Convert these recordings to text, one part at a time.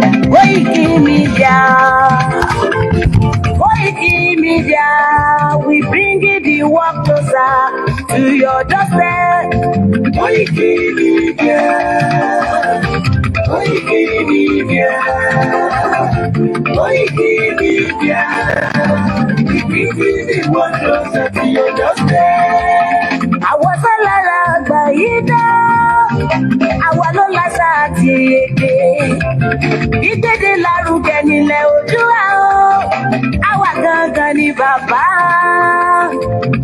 Koiki Media, Koiki Media, we bring the work closer to your doorstep. Koiki Media, Koiki Media, Koiki Media, we bring the work closer to your doorstep. Àwọn sálára àgbà yìí dá, àwa ló láṣà àti èdè. Ìgbéde lárugẹ nílẹ̀ Oòduà o, àwa gangan ni bàbá.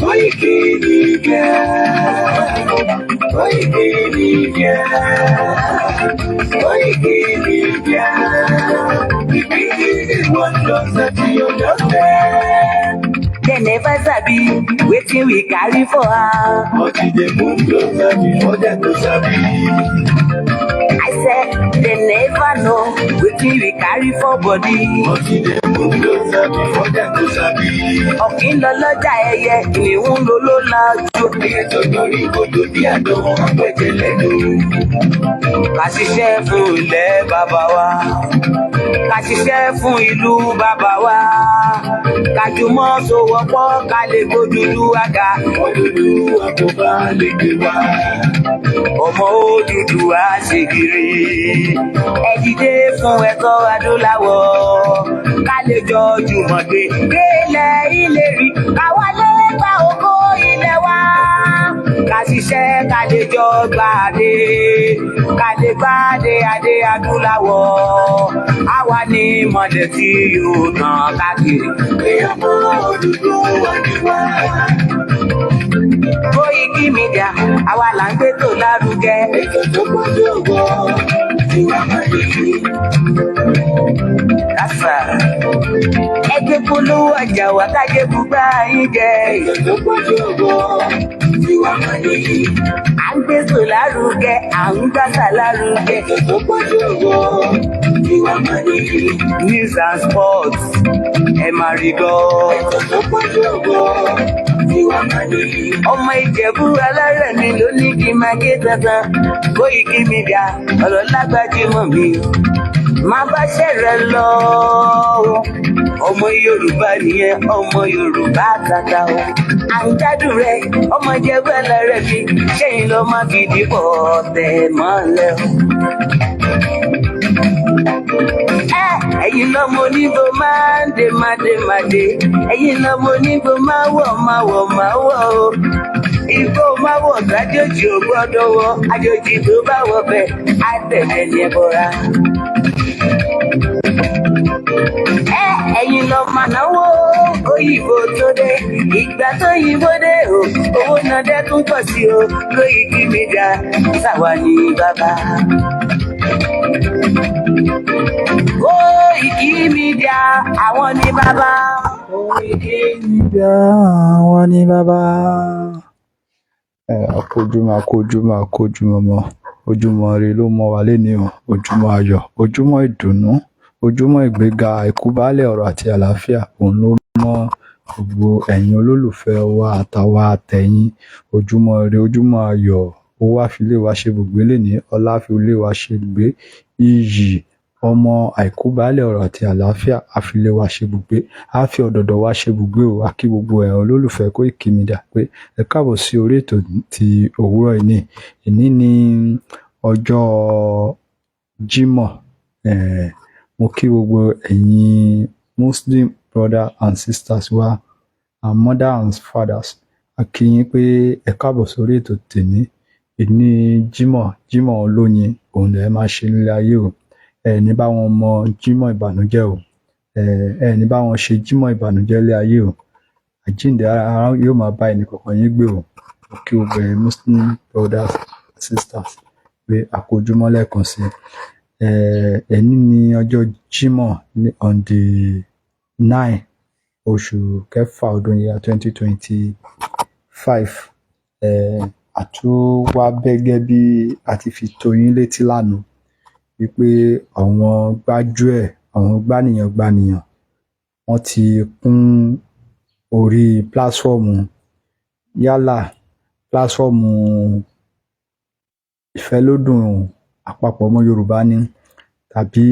Koiki Media, Koiki Media, Koiki Media, we bring the world closer to your doorstep. They never sabi wetin we carry for her. But e dey move closer before dem go sabi. I said they never know wetin we carry for body. But e dey move closer before dem go sabi. Ọ̀kín lọ lọ́jà ẹyẹ, ìníhùn ló ló lajú. Ẹyẹ tó dorí kodò bí àdó wọn pẹ̀jẹ̀ lẹ́nu. Ká ṣiṣẹ́ fún ilẹ̀ bàbá wa. Ká ṣiṣẹ́ fún ìlú bàbá wa. Ká jùmọ̀ sowọ́pọ̀ ká lè gbódùdú àga. Odùduwà kò bá lè gbé wa. Ọmọ Odùduwà ṣe kiri. Ẹ dìde fún ẹ̀tọ́ adúláwọ̀. Ká lè jọ jùmọ̀ gbé délẹ̀ ìlérí. Káwa lè gba ògo ilẹ̀ wa. Ká ṣiṣẹ́ ká lè jọ gbàdé. Ká lè gbàdé adé adúláwọ̀. Àwa ni mọ̀lẹ́ tí yóò tàn káàkiri. Ọmọ Odùduwà ni wá. Koiki Media, àwa là ń gbé tó lárugẹ. Ètò tó pọ̀jù ògo tí wàá máa yẹ kí. Kásá. Ẹgbẹ́ polówó ọjà wá kájé bùgbà yín jẹ. Ètò tó pọ̀jù ògo tí wàá máa yẹ kí. À ń gbé tó lárugẹ, à ń gbàsà lárugẹ. Ètò tó pọ̀jù ògo tí wàá máa yẹ kí. News and sports, ẹ máa rí gbọ́. Ètò tó pọ̀jù ògo. Ọmọ Ìjẹ̀bú alárẹ̀ mi ló ní kí n máa ké tantan. Koiki Media, ọ̀rọ̀ lágbájú mọ̀ mi. Má bá ṣẹ̀rẹ̀ lọ. Ọmọ Yorùbá nìyẹn, ọmọ Yorùbá tata o. À ń gbádùn rẹ̀, ọmọ Ìjẹ̀bú alárẹ̀ mi. Ṣẹ́yìn ló máa fi dìbò tẹ̀ mọ́lẹ̀ o. Ẹ̀yin lọ́mọ onígbò máa ń dé máa dé. Ẹ̀yin lọ́mọ onígbò máa wọ̀ o. Igbó máa wọ̀ kájòjì ò gbọ́dọ̀ wọ̀. Àjòjì tó bá wọ̀ bẹ́ẹ̀ á tẹ̀lé ní ẹbọra. Ẹ̀yin lọ máa náwó òyìnbó tó dé. Ìgbà tó yìnbó dé o, owó náà dẹ́kun pọ̀ sí o. Koiki Media, ṣàwa ni bàbá. Koiki Media, àwọn ni bàbá. Koiki Media, àwọn ni bàbá. Akójúmọ́ mọ́. Ojúmọ́ ire ló mọ́ wa lénìí o. Ojúmọ́ ayọ̀, ojúmọ́ ìdùnnú, ojúmọ́ ìgbéga, àìkú baálẹ̀ ọ̀rọ̀ àti àlàáfíà. Òun ló mọ́ gbogbo ẹ̀yin olólùfẹ́ wa àtàwa àtẹ̀yìn. Ojúmọ́ ire, ojúmọ́ ayọ̀. Owó á fi ilé wa ṣe ibùgbé lénìí, ọlá á fi ilé wa ṣe ibùgbé. Iyì ọmọ àìkú baálẹ̀ ọ̀rọ̀ àti àlàáfíà á fi ilé wa ṣe ibùgbé. Á fi ọ̀dọ̀dọ̀ wa ṣe ibùgbé o. A kí gbogbo ẹ̀yin olólùfẹ́ Koiki Media pé ẹ káàbọ̀ sí orí ètò ti òwúrọ̀ ìní. Ìní ni ọjọ́ Jímọ̀. Mo kí gbogbo ẹ̀yin Muslim brother and sisters wa and mother and fathers. A kí yín pé ẹ káàbọ̀ sórí ètò tèmi. Ìní Jímọ̀ olóyin òun lẹ máa ṣe nílé ayé o. Ní bá wọn mọ Jímọ̀ ìbànújẹ́ o. Ní bá wọn ṣe Jímọ̀ ìbànújẹ́ lé ayé o. Àjíǹde ara yóò máa bá ẹnì kọ̀ọ̀kan yín gbé o. Mo kí gbogbo ẹ̀yin Muslim brothers and sisters pé àkójúmọ́ lẹ́ẹ̀kan sí. Ẹni ní ọjọ́ Jímọ̀ on the 9 oṣù kẹfà ọdún yìí 2025. Àtúwá bẹ́gẹ́ bí a ti fi tó yín létí lánàá wípé àwọn gbájúẹ̀, àwọn gbànìyàn wọ́n ti kún orí pílátfọ́ọ̀mù, yálà pílátfọ́ọ̀mù ìfẹ́lódùn àpapọ̀ ọmọ Yorùbá ni tàbí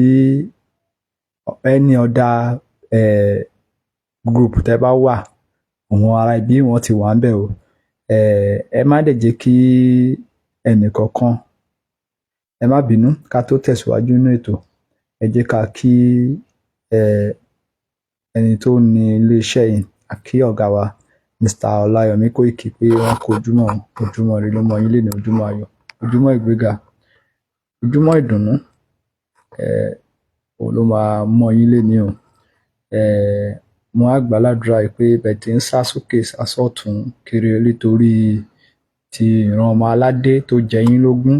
any other group tẹ́ bá wà, àwọn ará ibi wọn ti wà ń bẹ̀ o. Ẹ má dẹ̀ jẹ́ kí ẹnìkankan, ẹ má bínú ká tó tẹ̀síwájú nínú ètò. Ẹ jẹ́ ká kí ẹni tó ní iléeṣẹ́ yìí, kí ọ̀gá wa Mr. Ọláyọmí Kóìkì pé wọ́n kú ojúmọ́, ojúmọ́ ire ló mọ́ yín lénìí, ojúmọ́ ayọ̀, ojúmọ́ ìgbéga, ojúmọ́ ìdùnnú, òun ló máa mọ́ yín lénìí o. Mo á gbàládùra pé bẹ́ẹ̀ tí ń sá sókè sá sọ́tún kiri nítorí ti ìran ọmọ aládé tó jẹ yín lógún,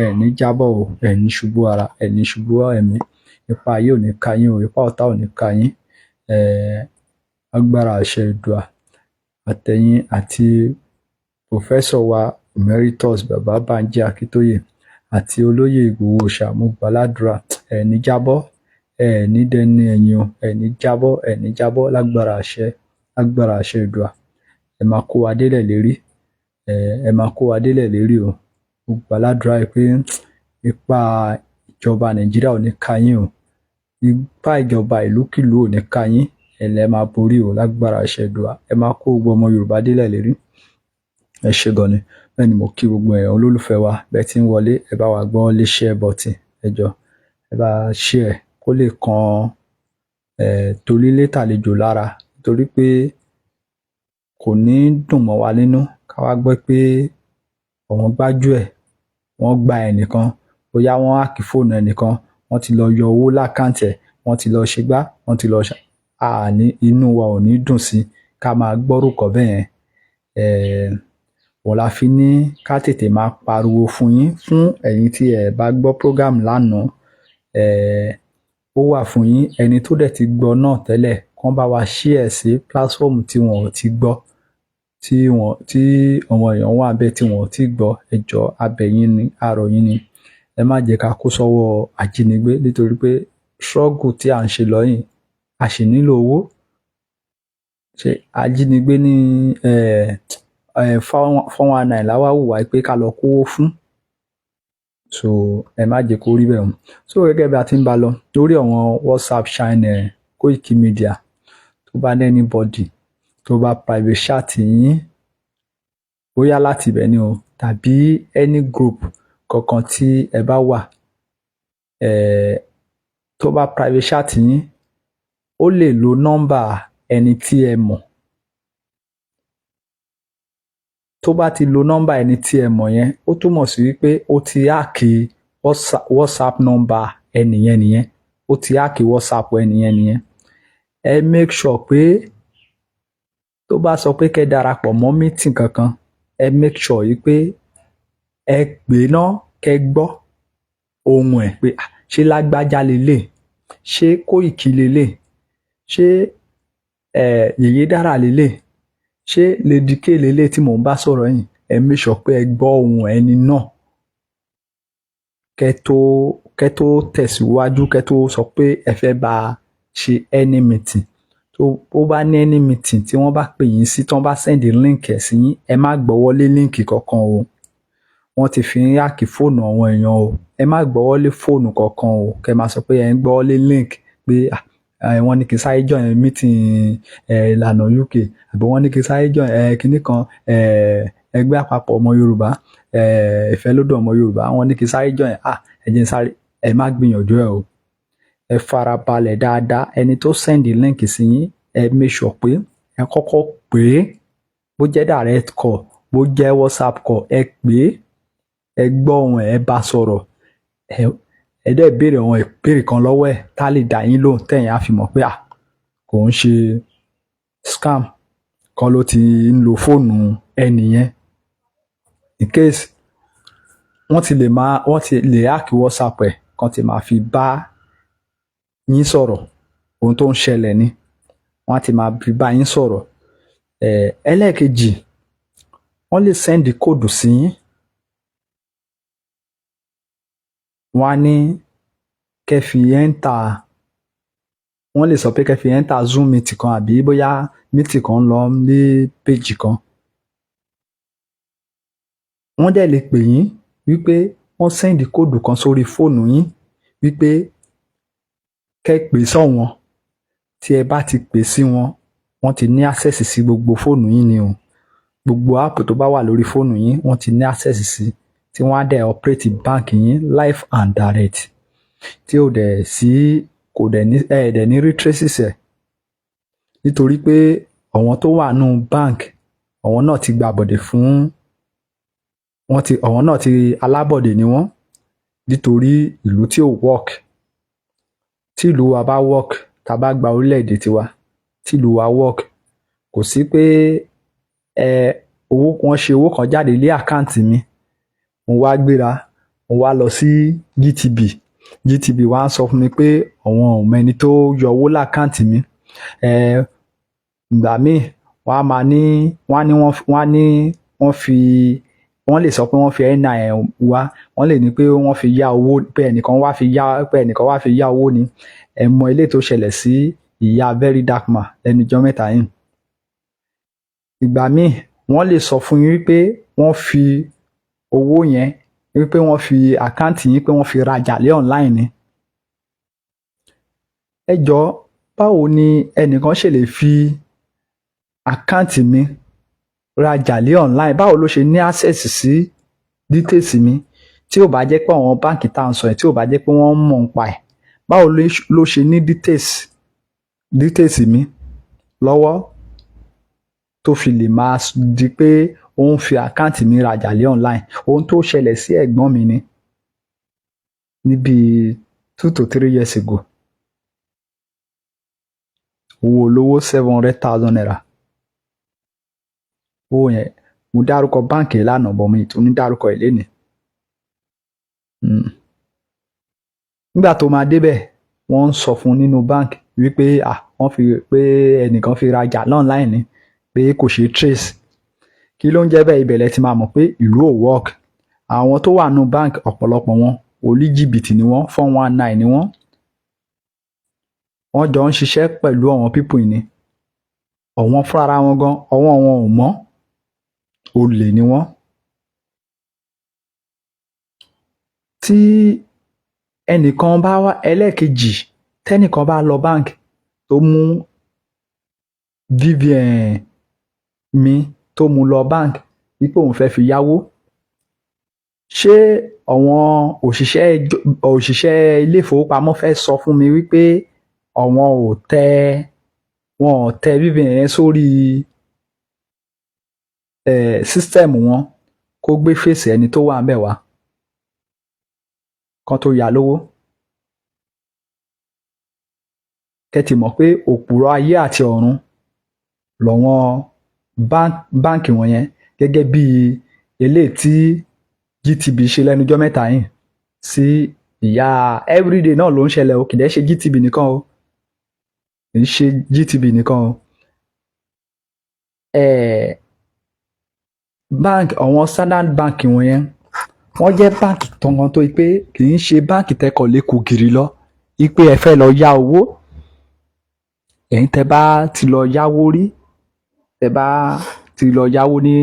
ẹ ní jábọ̀ o, ẹ ní ṣubú ara, ẹ ní ṣubú ẹ̀mí, ipa ayé ò ní ká yín o, ipa ọ̀tá ò ní ká yín. Agbára àṣẹ Èdùà àtẹ̀yìn àti pòfẹ́sọ̀ wa emeritus bàbá Bánjí Akíntóyè àti olóyè Ìgbòho Òòṣà, mo gbàládùra ẹ ní jábọ́, ẹ ní dẹni ẹ̀yìn o, ẹ ní jábọ́, ẹ ní jábọ́ lágbára àṣẹ Èdùà. Ẹ máa kó wa délẹ̀ lérí, ẹ máa kó wa délẹ̀ lérí o. Mo gbàládùra pé ipa ìjọba Nàìjíríà ò ní ká yín o, ipa ìjọba ìlúkìlú ò ní ká yín, ẹ lẹ́ máa borí o lágbára àṣẹ Èdùà. Ẹ máa kó gbogbo ọmọ Yorùbá délẹ̀ lérí. Ẹ ṣé gan ni. Bẹ́ẹ̀ ni mo kí gbogbo èèyàn olólùfẹ́ wa bẹ́ẹ̀ tí ń wọlé, ẹ bá wa gbọ́ lé share button, ẹ jọ̀ọ́ ẹ bá share kó lè kan torílé tàlejò lára, torí pé kò ní dùn mọ́ wa nínú ká wá gbọ́ pé àwọn gbájúẹ̀ wọ́n gba ẹnìkan, bóyá wọ́n háàkì fóònù ẹnìkan, wọ́n ti lọ yọ owó lákàǹtì ẹ̀, wọ́n ti lọ ṣe gbá, wọ́n ti lọ inú wa ò ní dùn sí ká máa gbọ́rúkọ bẹ́ẹ̀ yẹn. Wọ́n la fi ní ká tètè máa pariwo fún yín, fún ẹ̀yin tí ẹ bá gbọ́ program lánàá. Ó wà fún yín, ẹni tó dẹ̀ ti gbọ́ náà tẹ́lẹ̀ kán bá wa share sí platform tí wọn ò ti gbọ́, tí àwọn èèyàn wà bẹ́ẹ̀ tí wọn ò ti gbọ́. Ẹ jọ̀ọ́ a bẹ̀ yín ni, a rọ̀ yín ni, ẹ má jẹ́ ká kó sọ́wọ́ ajínigbé, nítorí pé struggle tí à ń ṣe lọ yìí, a sì nílò owó. Ṣé ajínigbé ní 419 la wá hùwà pé ká lọ kówó fún? So ẹ má jẹ́ kó rí bẹ́ẹ̀ o. So gẹ́gẹ́ bí a ti ń bá lọ lórí àwọn WhatsApp channel Koiki Media, tó bá ní anybody tó bá private chat yín, bóyá láti ibẹ̀ ni o tàbí any group kankan tí ẹ bá wà, tó bá private chat yín, ó lè lo nọ́mbà ẹni tí ẹ mọ̀. Tó bá ti lo nọ́mbà ẹni tí ẹ mọ̀ yẹn, ó túmọ̀ sí wípé ó ti háàkì WhatsApp nọ́mbà ẹnìyẹn nìyẹn, ó ti háàkì WhatsApp ẹnìyẹn nìyẹn. Ẹ make sure pé tó bá sọ pé kẹ́ darapọ̀ mọ́ meeting kankan, ẹ make sure yìí pé ẹ pè náà kẹ́ gbọ́ ohùn ẹ̀ pé ṣé lágbájá lélẹ̀, ṣé Kóìkì lélẹ̀, ṣé Yèyé Dára lélẹ̀, ṣé Lady K lélẹ̀ tí mò ń bá sọ̀rọ̀ yìí. Ẹ make sure pé ẹ gbọ́ ohùn ẹni náà kẹ́ tó tẹ̀síwájú, kẹ́ tó sọ pé ẹ fẹ́ bá ṣe any meeting. Tó bá ní any meeting tí wọ́n bá pè yín sí, tí wọ́n bá send link ẹ̀ sí yín, ẹ má gbọ́wọ́lé link kankan o. Wọ́n ti fi ń háàkì fóònù àwọn èèyàn o. Ẹ má gbọ́wọ́lé fóònù kankan o. Kẹ́ máa sọ pé ẹ ń gbọ́wọ́lé link pé wọ́n ní kí n sáré join meeting ìlànà UK, àbí wọ́n ní kí n sáré join kinní kan ẹgbẹ́ àpapọ̀ ọmọ Yorùbá, ìfẹ́lódùn ọmọ Yorùbá, wọ́n ní kí n sáré join ẹ jẹ́ n sáré. Ẹ má gbìyànjú ẹ o. Ẹ farabalẹ̀ dáadáa. Ẹni tó send link sí yín, ẹ make sure pé ẹ kọ́kọ́ pè é, bó jẹ́ direct call, bó jẹ́ WhatsApp call, ẹ pè é, ẹ gbọ́ ohùn ẹ̀, ẹ bá sọ̀rọ̀, ẹ dẹ̀ béèrè àwọn ìbéèrè kan lọ́wọ́ ẹ̀ tá lè dá yín lóhùn, tẹ̀yin á fi mọ̀ pé kò ń ṣe scam kan ló ti ń lo fóònù ẹnìyẹn. In case wọ́n ti lè hack WhatsApp ẹ̀ kan ti máa fi bá yín sọ̀rọ̀, ohun tó ń ṣẹlẹ̀ ni wọ́n á ti máa fi bá yín sọ̀rọ̀. Ẹlẹ́ẹ̀kejì, wọ́n lè send code sí yín. Wọ́n á ní kẹ́ fi enter, wọ́n lè sọ pé kẹ́ fi enter Zoom meeting kan, àbí bóyá meeting kan lọ ní page kan. Wọ́n dẹ̀ lè pè yín wípé wọ́n send code kan sórí fóònù yín wípé kẹ́ pè sọ́wọ́n. Tí ẹ bá ti pè sí wọn, wọ́n ti ní access sí gbogbo fóònù yín ni o. Gbogbo app tó bá wà lórí fóònù yín wọ́n ti ní access sí, tí wọ́n á dẹ̀ operate báǹkì yín live and direct, tí ò dẹ̀ sí kò dẹ̀ ní dẹ̀ ní rí traces ẹ̀, nítorí pé àwọn tó wà nù bank àwọn náà ti gbàbọ̀dè fún àwọn náà ti alábọ̀dè ni wọ́n, nítorí ìlú tí ò work. Tí ìlú wa bá work, tá bá gba orílẹ̀-èdè tiwa, tí ìlú wa work, kò sí pé wọ́n ṣe owó kan jáde lé àkáǹtì mi, mo wá gbéra mo wá lọ sí GTB wá sọ fún mi pé àwọn ò mọ ẹni tó yọ owó lákáǹtì mi. Ìgbà míì wọ́n lè sọ pé wọ́n fi NIN wá, wọ́n lè ní pé wọ́n fi yá owó, pé ẹnìkan wá fi yá owó ni. Ẹ mọ eléyìí tó ṣẹlẹ̀ sí ìyá Very Dark Man lẹ́nu ọjọ́ mẹ́ta yìí. Ìgbà míì wọ́n lè sọ fún yín wípé wọ́n fi owó yẹn, wípé wọ́n fi àkáǹtì yín pé wọ́n fi rajà lé online ni. Ẹ jọ̀ọ́, báwo ni ẹnìkan ṣe lè fi àkáǹtì mi rajà lé online? Báwo ló ṣe ní access sí details mi tí ò bá jẹ́ pé àwọn báǹkì tá à ń sọ yẹn, tí ò bá jẹ́ pé wọ́n mọ̀ nípa ẹ̀? Báwo ló ṣe ní details mi lọ́wọ́ tó fi lè máa di pé ó ń fi àkáǹtì mi rajà lé online? Ohun tó ṣẹlẹ̀ sí ẹ̀gbọ́n mi ni níbi 2 to 3 years ago. Owó olówó 700,000 naira. Owó yẹn mo dárúkọ báǹkì lánàá, bọ̀ mi tún ní dárúkọ ẹ̀ lénìí. Nígbà tó máa débẹ̀, wọ́n ń sọ fún nínú báǹkì wípé wọ́n fi pé ẹnìkan fi rajà online ni, pé kò ṣe trace. Kí ló ń jẹ́ bẹ́ẹ̀? Ibẹ̀ lẹ ti máa mọ̀ pé ìlú ò work. Àwọn tó wà nínú báǹkì ọ̀pọ̀lọpọ̀ wọn oníjìbìtì ni wọ́n, 419 ni wọ́n. Wọ́n jọ ń ṣiṣẹ́ pẹ̀lú àwọn people ni. Àwọn fúnra wọn gan, ọwọ́ wọn ò mọ́, olè ni wọ́n. Tí ẹnìkan bá wá ẹlẹ́ẹ̀kejì, tẹ́nìkan bá lọ báǹkì tó mú BVN mi tó mú lọ báǹkì wípé òun fẹ́ fi yáwó, ṣé àwọn òṣìṣẹ́ ilé ìfowópamọ́ fẹ́ sọ fún mi wípé àwọn ò tẹ BVN yẹn sórí system wọn kó gbé fèsì ẹni tó wà ńbẹ̀ wá kan tó yá lówó? Kẹ́tì mọ̀ pé òpùrọ̀ ayé àti ọ̀run lọ́wọ́n báǹkì wọ̀nyẹn, gẹ́gẹ́ bí eléyìí tí GTB ṣe lẹ́nu ọjọ́ mẹ́ta yìí sí ìyá everyday náà ló ń ṣẹlẹ̀ o, kì í ṣe GTB nìkan o, kì í ṣe GTB nìkan o. Báǹkì àwọn Standard Bank wọ̀nyẹn wọ́n jẹ́ báǹkì tọ̀ngàn tó pé kì í ṣe báǹkì tẹ́kọ̀ lé kù gìrì lọ ipe ẹ fẹ́ lọ yá owó. Ẹ̀yin tẹ́ bá ti lọ yáwó rí, tẹ́ bá ti lọ yáwó ní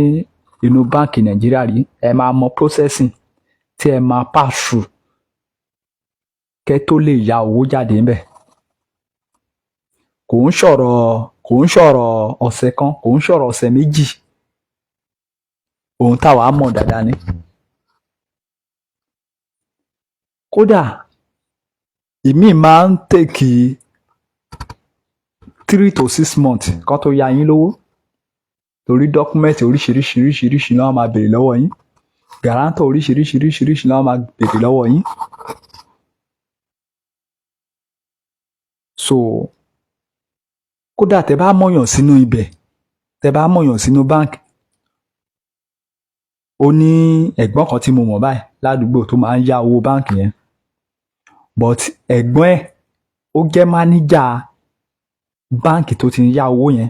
inú báǹkì Nàìjíríà rí, ẹ máa mọ processing tí ẹ máa pass through kẹ́ tó lè yá owó jáde ńbẹ̀. Kò ń ṣọ̀rọ̀ ọ̀sẹ̀ kan, kò ń ṣọ̀rọ̀ ọ̀sẹ̀ méjì. Ohun táwa mọ̀ dáadáa ni. Kódà ìmíì máa ń take 3 to 6 months kan tó yá yín lówó, torí dọ́kúmẹ́ǹtì oríṣiríṣi náà máa béèrè lọ́wọ́ yín, gàrántọ̀ oríṣiríṣi náà máa béèrè lọ́wọ́ yín. So kódà tẹ́ bá mọ̀yàn sínú ibẹ̀, tẹ́ bá mọ̀yàn sínú báǹkì, ó ní ẹ̀gbọ́n kan tí mo mọ̀ báyìí ládùúgbò tó máa ń yá owó báǹkì yẹn, but ẹ̀gbọ́n ẹ̀ ó jẹ́ máníjà báǹkì tó ti ń yá owó yẹn.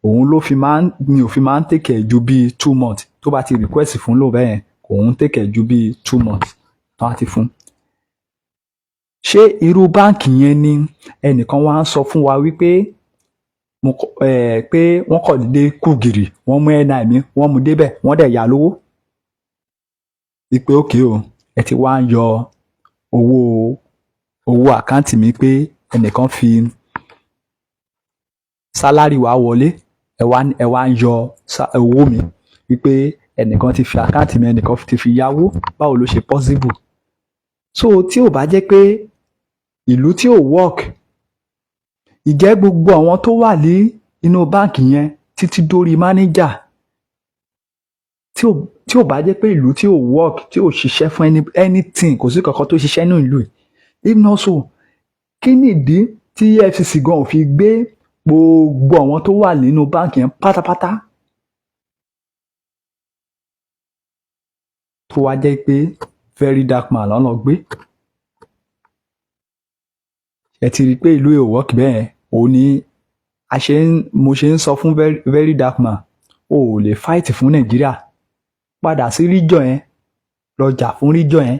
Òun ló mi ò fi máa ń take ẹ̀ ju bíi 2 months tó bá ti request fún lò bẹ́ẹ̀ yẹn, òun take ẹ̀ ju bíi 2 months tó bá ti fún. Ṣé irú báǹkì yẹn ni ẹnìkan wá ń sọ fún wa wípé pé wọ́n kọ̀ dédé kú gìrì, wọ́n mú NIN mi, wọ́n mú débẹ̀, wọ́n dẹ̀ yá lówó? Wípé okay o, ẹ ti wá ń yọ owó àkáǹtì mi pé ẹnìkan fi sálárì wa wọlé, ẹ wá ń yọ owó mi wípé ẹnìkan ti fi àkáǹtì mi, ẹnìkan ti fi yáwó. Báwo ló ṣe possible? So tí ò bá jẹ́ pé ìlú tí ò work, ìjẹ́ gbogbo àwọn tó wà ní inú báǹkì yẹn títí dórí mánéjà, tí ò bá jẹ́ pé ìlú tí ò work, tí ò ṣiṣẹ́ fún anything, kò sí kankan tó ṣiṣẹ́ nínú ìlú yìí. If not so, kí nìdí tí EFCC gan ò fi gbé gbogbo àwọn tó wà nínú báǹkì yẹn pátápátá? Tó wá jẹ́ pé very dark man lọ́nà gbé. Ẹ ti rí i pé ìlú ò work bẹ́ẹ̀. Òun ni mo ṣe ń sọ fún very dark man, o ò lè fight fún Nàìjíríà. Padà sí region yẹn, lọ jà fún region yẹn.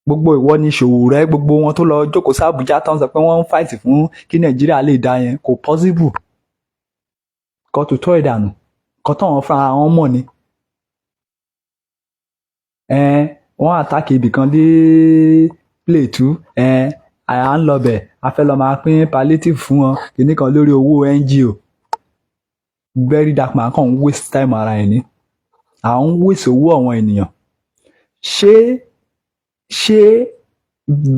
Gbogbo ìwọ ni Sowore, gbogbo wọn tó lọ jókòó sí Abuja tán sọ pé wọ́n ń fight fún kí Nàìjíríà lè dá yẹn, kò possible. Kọ́ tó tọ́ ìdànù, kọ́ tó wọn fúnra wọn mọ̀ ni. Wọ́n àtàkì ibìkan dé Plateau, à ń lọ bẹ̀, a fẹ́ lọ máa pín palliative fún wọn, kìíní kan lórí owó NGO. Very dark man kàn ń waste time ara ẹ̀ ní. À ń waste owó àwọn ènìyàn. Ṣé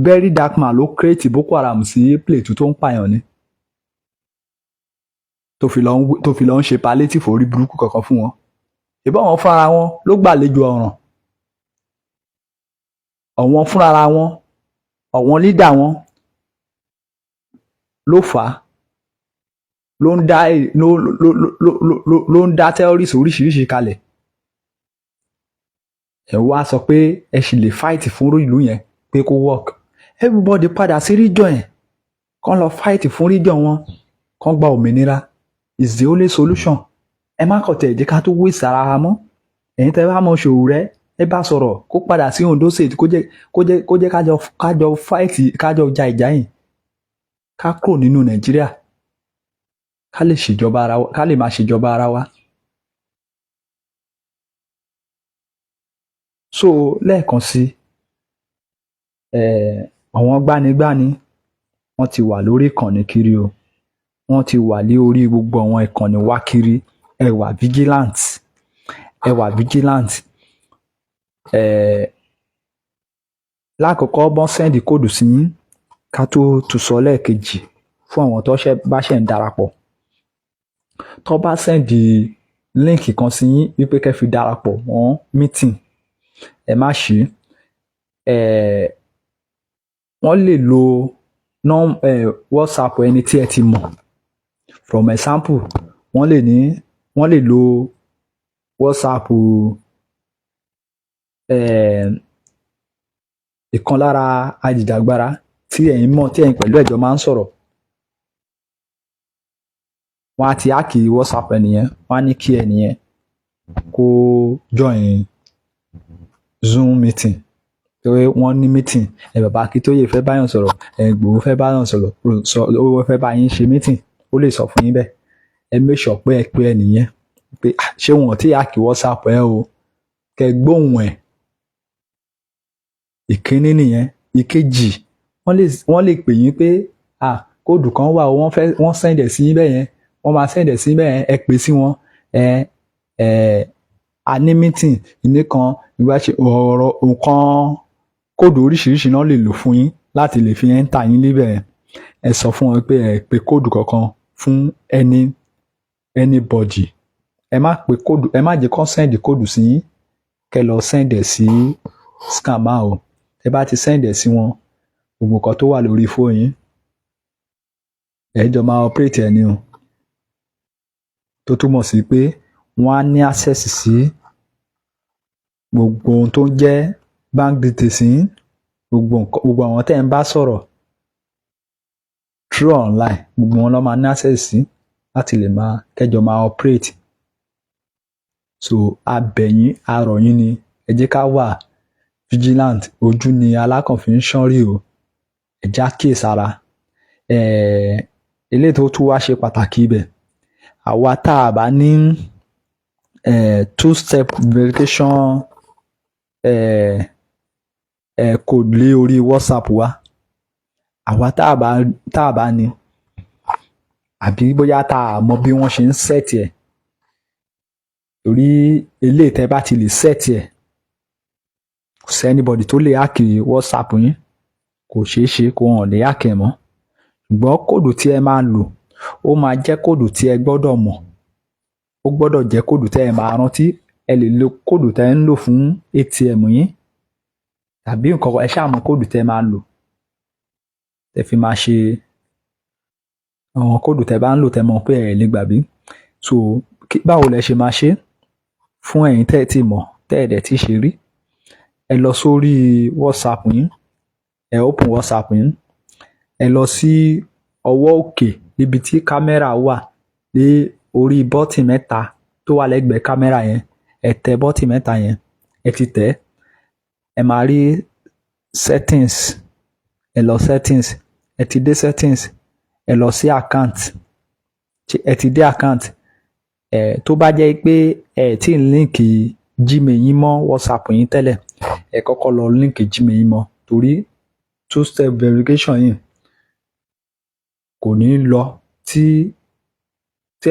very dark man ló create Boko Haram sí Plateau tó ń pààyàn ni? Tó fi lọ ń ṣe palliative orí burúkú kankan fún wọn. Ìbọn wọn fúnra wọn ló gbàlejò ọ̀ràn. Àwọn fúnra wọn, àwọn leader wọn ló fà á, ló ń dá terrorist oríṣiríṣi kalẹ̀. Ẹ wá sọ pé ẹ sì lè fight fún ìlú yẹn pé kó work. Everybody padà sí region yẹn, kán lọ fight fún region wọn, kán gba òmìnira. Is the only solution. Ẹ má kàn tẹ̀ jẹ́ ká tó waste ara wa mọ́. Ẹ̀yin tẹ́ bá mọ Sowore, ẹ bá sọ̀rọ̀ kó padà sí Ondo State, kó jẹ́ kájọ fight, kájọ ja ìjà yìí, ká kúrò nínú Nàìjíríà, ká lè máa ṣèjọba ara wa. So lẹ́ẹ̀kan sí, àwọn gbanigbani wọ́n ti wà lórí ìkànnì kiri o, wọ́n ti wà ní orí gbogbo àwọn ìkànnì wá kiri. Ẹ wà vigilant, ẹ wà vigilant. Lákọ̀ọ́kọ́ bọ́n sẹ́ndì kóòdù sí yín, ká tó tún sọ lẹ́ẹ̀kejì fún àwọn tó bá ṣẹ̀ ń darapọ̀. Tó bá sẹ́ndì líǹkì kan sí yín wípé kẹ́ fi darapọ̀ mọ́ meeting, ẹ má ṣí. Wọ́n lè lo WhatsApp ẹni tí ẹ ti mọ̀. From example, wọ́n lè lo WhatsApp ìkan lára ajìjàgbara tí ẹ̀yin mọ̀, tí ẹ̀yin pẹ̀lú ẹ̀jọ̀ máa ń sọ̀rọ̀. Wọ́n á ti háàkì WhatsApp ẹnìyẹn, wọ́n á ní kí ẹnìyẹn kó join Zoom meeting. Pé wọ́n ní meeting, bàbá Akíntóyè fẹ́ báyàn sọ̀rọ̀, Ìgbòho fẹ́ báyàn sọ̀rọ̀, ó fẹ́ bá yín ṣe meeting, ó lè sọ fún yín bẹ́ẹ̀. Ẹ make sure pé ẹ pé ẹnìyẹn pé ṣé wọn ò tí háàkì WhatsApp ẹ o, kẹ́ gbóhùn ẹ̀. Ìkíní nìyẹn. Ìkejì, wọ́n lè pè yín pé kóòdù kan wà o, wọ́n send ẹ̀ sí yín bẹ́ẹ̀ yẹn, wọ́n máa send ẹ̀ sí bẹ́ẹ̀ yẹn, ẹ pè sí wọn. A ní meeting ìní kan, ìgbà ṣe ọ̀rọ̀ nǹkan, kóòdù oríṣiríṣi náà lè lò fún yín láti lè fi enter yín níbẹ̀. Ẹ sọ fún wọn pé ẹ pè kóòdù kankan fún anybody. Ẹ má jẹ́ kó send kóòdù sí yín, kẹ́ lọ send ẹ̀ sí scammer o. Ẹ bá ti send ẹ̀ sí wọn, gbogbo nǹkan tó wà lórí fóònù yín, ẹ jọ máa operate ẹ̀ ní o. Tó túmọ̀ sí pé wọ́n á ní access sí gbogbo ohun tó ń jẹ́ bank details yín, gbogbo àwọn tẹ́ ẹ̀ ń bá sọ̀rọ̀ through online, gbogbo wọn ló máa ní access sí láti lè máa kẹ́jọ máa operate. So abẹ̀yìn arọ̀ yín ni ẹ jẹ́ ká wà vigilant. Ojú ni alákànfin ń ṣán rí o, ẹ já kíyèsára. Eléyìí tó tún wá ṣe pàtàkì ibẹ̀, àwa tá a bá ní two-step verification code lé orí WhatsApp wa, àwa tá a bá ní àbí bóyá tá a mọ bí wọ́n ṣe ń sẹ́ẹ̀tì ẹ̀, torí eléyìí tẹ́ bá ti lè sẹ́ẹ̀tì ẹ̀ kò sí anybody tó lè háàkì WhatsApp yín, kò ṣeé ṣe kó hàn lè háàkì ẹ̀ mọ́. Ṣùgbọ́n kóòdù tí ẹ máa lò ó máa jẹ́ kóòdù tí ẹ gbọ́dọ̀ mọ̀, ó gbọ́dọ̀ jẹ́ kóòdù tẹ́ ẹ máa rántí. Ẹ lè lo kóòdù tẹ́ ẹ ń lò fún ATM yín tàbí nǹkan ẹ ṣáà mọ kóòdù tẹ́ ẹ máa lò tẹ́ fi máa ṣe àwọn kóòdù tẹ́ bá ń lò tẹ́ mọ̀ pé ẹ lè gbàgbé. So báwo lẹ ṣe máa ṣe fún ẹ̀yin tẹ́ ẹ ti mọ̀ tẹ́ ẹ dẹ̀ ti ṣe rí? Ẹ lọ sórí WhatsApp yín, ẹ open WhatsApp yín, ẹ lọ sí ọwọ́ òkè níbi tí kámẹ́rà wà ní orí bọ́tì mẹ́ta tó wà lẹ́gbẹ̀ẹ́ kámẹ́rà yẹn, ẹ tẹ bọ́tì mẹ́ta yẹn, ẹ ti tẹ̀, ẹ máa rí settings, ẹ lọ settings, ẹ ti dé settings, ẹ lọ sí account, ẹ ti dé account, tó bá jẹ́ pé ẹ tí ń líǹkì Gmail yín mọ́ WhatsApp yín tẹ́lẹ̀, ẹ kọ́kọ́ lọ líǹkì Gmail yín mọ́, torí two-step verification yìí kò ní lọ tí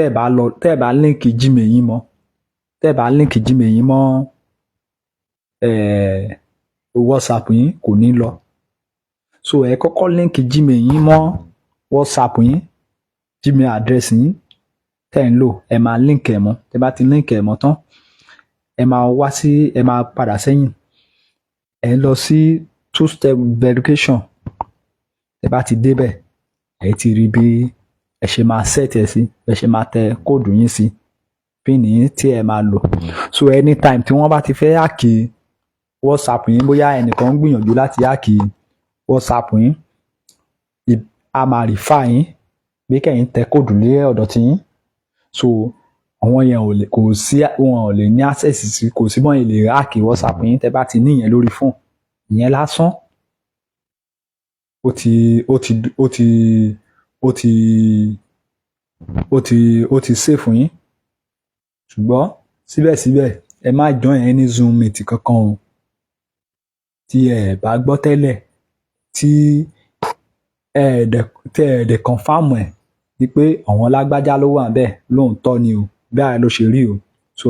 ẹ bá líǹkì Gmail yín mọ́, tẹ́ ẹ bá líǹkì Gmail yín mọ́ WhatsApp yín kò ní lọ. So ẹ kọ́kọ́ líǹkì Gmail yín mọ́ WhatsApp yín, Gmail address yín tẹ́ ń lò, ẹ máa líǹkì ẹ̀ mọ́. Tẹ́ bá ti líǹkì ẹ̀ mọ́ tán, ẹ máa padà sẹ́yìn, ẹ lọ sí two-step verification. Tẹ́ bá ti débẹ̀, ẹ ti rí bí ẹ ṣe máa set ẹ sí, ẹ ṣe máa tẹ kóòdù yín sí, pin yín tí ẹ máa lò. So anytime tí wọ́n bá ti fẹ́ háàkì WhatsApp yín, bóyá ẹnìkan ń gbìyànjú láti háàkì WhatsApp yín, a máa refer yín pé kẹ́yìn tẹ kóòdù lé ọ̀dọ̀ tí yín. So àwọn yẹn wọn ò lè ní access sí, kò sí bọ́n yẹn lè háàkì WhatsApp yín tẹ́ bá ti ní ìyẹn lórí fóònù. Ìyẹn lásán ó ti safe yín. Ṣùgbọ́n síbẹ̀síbẹ̀ ẹ má join any Zoom meet kankan o tí ẹ bá gbọ́ tẹ́lẹ̀, tí ẹ dẹ̀ confirm ẹ̀ ní pé àwọn lágbájá ló wà bẹ́ẹ̀ lóòótọ́ ni o, báyìí ló ṣe rí o. So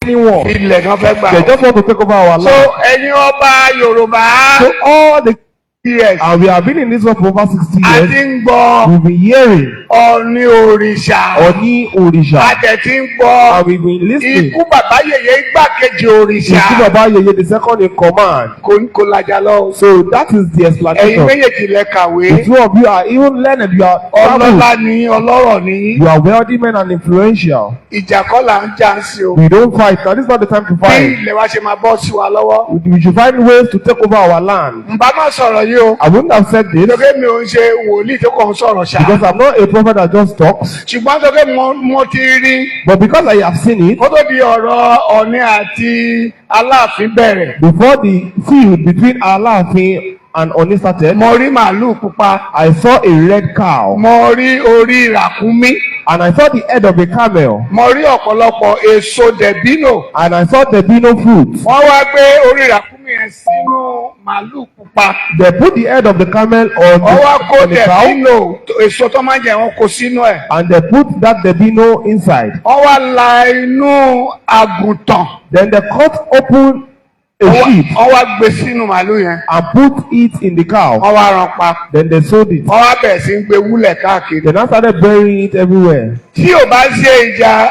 anyone. Ilẹ̀ náà fẹ́ gbà. They just want to take over our So land. ẹ̀yin ọba Yorùbá. So all the Yes. and we have been in this one for over 60 A years. ti ń gbọ́ We've been hearing Ọ̀ọ̀ni òrìṣà. Oni Orisha. A tẹ̀ ti ń gbọ́ And we've been listening. ikú bàbá yèyé igbákejì òrìṣà. Ikú Baba Yeye, the second in command. Kò lajà lọ. So that is the Ẹ̀yin explanation. méjèèjì lẹ kàwé. The two of you are even learned. You are Ọlọ́lá ni ọlọ́rọ̀ ni. You are wealthy men and influential. Ìjà kọ́ là ń jà sí o. We don't fight. Now this is not the time to Bí fight. ilẹ̀ wa ṣe máa bọ́ sí wa lọ́wọ́. We should find ways to take over our land. Ǹbá má sọ̀rọ̀ yìí o. I wouldn't have said this Sọ́kẹ́ mi ò ń ṣe wòlíì tó kàn ń sọ̀rọ̀ ṣá. because I'm not a prophet that just talks. Ṣùgbọ́n sọ́kẹ́ mo ti rí. But because I have seen it, Ó tó di ọ̀rọ̀ Ọ̀ọ̀ni àti Aláàfin bẹ̀rẹ̀. before the feud between Alaafin and Oni started, Mo rí màálù pupa. I saw a red cow Mo rí orí ràkúnmí. and I saw the head of a camel Mo rí ọ̀pọ̀lọpọ̀ èso dẹ̀bínò. and I saw the debino fruit. Wọ́n wá gbé orí ràkúnmí yẹn sínú màálù pupa. They put the head of the camel on Wọ́n wá kó the cow dẹ̀bínò èso tó máa ń jẹ wọ́n kó sínú ẹ̀. and they put that debino inside. Wọ́n wá la inú àgùntàn. Then they cut open a sheep Wọ́n wá gbé sínú màálù yẹn. and put it in the cow. Wọ́n wá rán pa. Then they sold it. Wọ́n wá bẹ̀rẹ̀ sí ń gbé wúlẹ̀ káàkiri. They now started burying it everywhere. Tí ò bá ṣe ìjà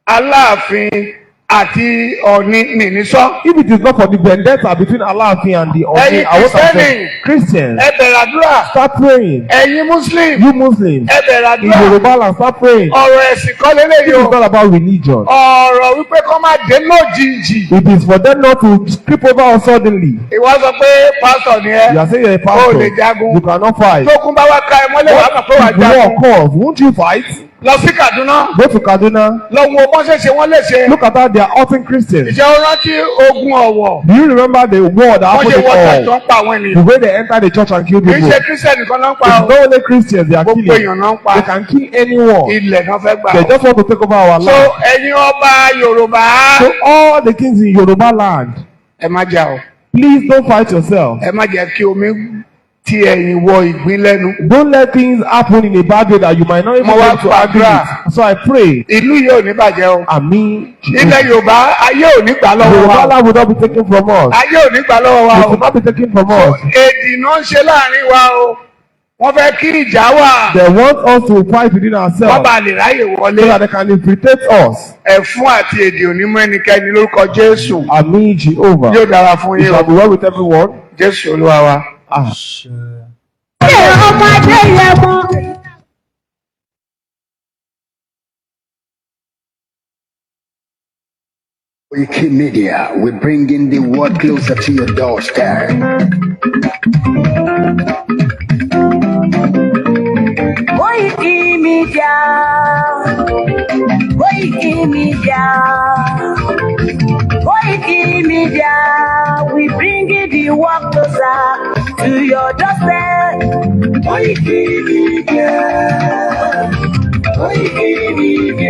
Aláàfin àti Ọ̀ọ̀ni nìníṣọ́. If it is not for the vendetta between Alaafin and the Oni, Ẹ̀yin I would have Kristẹni. said, Christians, Ẹ bẹ̀rẹ̀ àdúrà. start praying. Ẹ̀yin Muslim. You Muslims, Ẹ bẹ̀rẹ̀ in àdúrà. Yoruba land, start praying. Ọ̀rọ̀ ẹ̀sìn kọ́ This lélẹ́yìí is o. not about religion. Ọ̀rọ̀ wípé kọ́ máa dé lójijì. It is for them not to creep over us suddenly. Ìwọ sọ pé pásítọ̀ ni ẹ. You are saying you're a O pastor. lè jagun. You cannot fight. Tókun bá wá ká ẹ mọ́lẹ̀ wàá mọ̀ pé wàá If war jagun. calls, won't you fight? Lọ sí Kaduna. Go to Kaduna. Lọ wo bọ́n ṣe ṣe wọ́n léṣe. Look at how they are hurting Christians. Ìjẹ́ o rántí ogun Ọ̀wọ̀. Do you remember the war that Wọ́n happened ṣe in wọ́n All? tàjọ́ ń pa àwọn The ènìyàn. way they entered the church and killed Kì í people. ṣe It's Kírísítẹ̀nì kan ló ń pa not o. only Christians they are Gbogbo killing. èèyàn náà ń pa. They can kill anyone. Ilẹ̀ náà fẹ́ gbà They o. just want to take over our So land. ẹ̀yin ọba Yorùbá. So all the kings in Yoruba land, Ẹ má jà o. please don't fight yourself. Ẹ má jẹ́ kí omi ti ẹ̀yìn wọ ìgbín lẹ́nu. Don't let things happen in a bad way that you might not even Mo be wá able to agree gbàdúrà. with. So I pray. Ìlú yìí ò ní bàjẹ́ o. Àmín. Ilẹ̀ Yorùbá ayé ò ní gbà lọ́wọ́ Yoruba wa. land will not be taken from us. Ayé ò ní gbà lọ́wọ́ wa It o. will not be taken from us. Èdì náà ń ṣe láàrin wa o. Wọ́n fẹ́ kí ìjà wà. They want us to fight within Wọ́n ourselves bá lè ráyè so wọlé. that they can infiltrate us. Ẹ̀fún àti èdè ò ní mú ẹnikẹ́ni lórúkọ Jésù. Àmín Jehovah. Yóò dára fún It yín shall o. be well with everyone. Jésù Olúwa wa. Ah. Wikimedia, we're bringing the word closer to your doorstep. Wikimedia, Wikimedia, Wikimedia, we bring it the work closer to your doorstep. Wikimedia, Wikimedia.